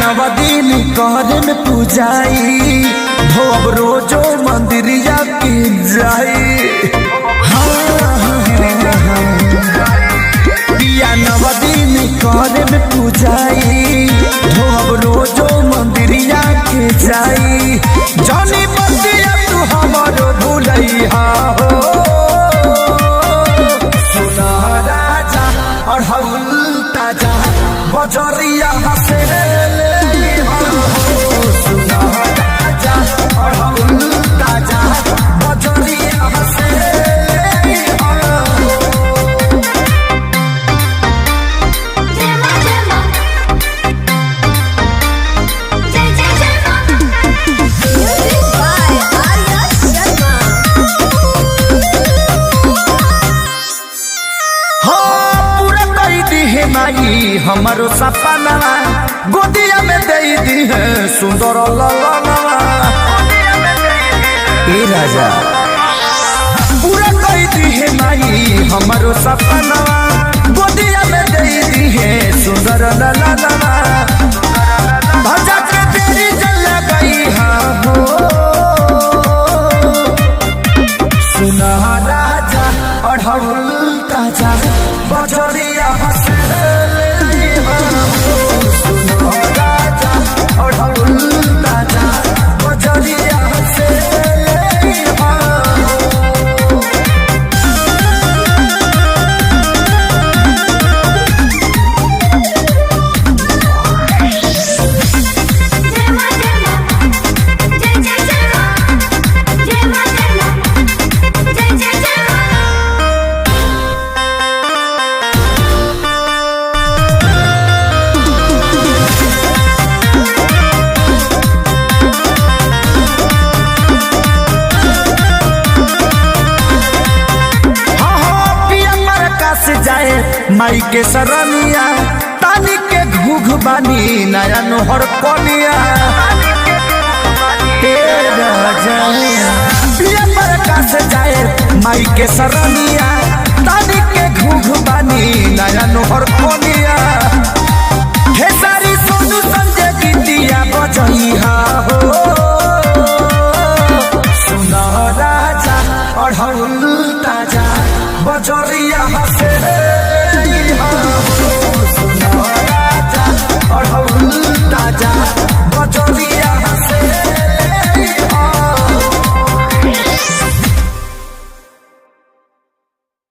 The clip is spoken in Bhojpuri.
नवदीन करे में पूजाई भव रोजो मंदिरिया की जाई। नवदीन करे में पूजाई भव रोजो मंदिरिया के जाई। जानी बतिया तू हमारो भूलैया हो सुना राजा अढ़ौल ताजा बजरिया हसे माई हमारो सपना गोदिया में दे दी है सुंदर ललनवा। ए राजा पूरा कर दी है माई हमारो सपना गोदिया में दे दी है सुंदर ललनवा। भजा के तेरी जल गई हो सुना राजा अढ़ौल ताजा बजरिया हसे माई के सरनिया तानी के घूघ बानी नया नोहर कोनिया। से जाए माई के सरनिया तानी के घूघ बानी नया नोहर कोनिया। हे सारी सोनू संजय गीतिया बजइहा हो सुना राजा अढ़ौल ताजा बजरिया हसे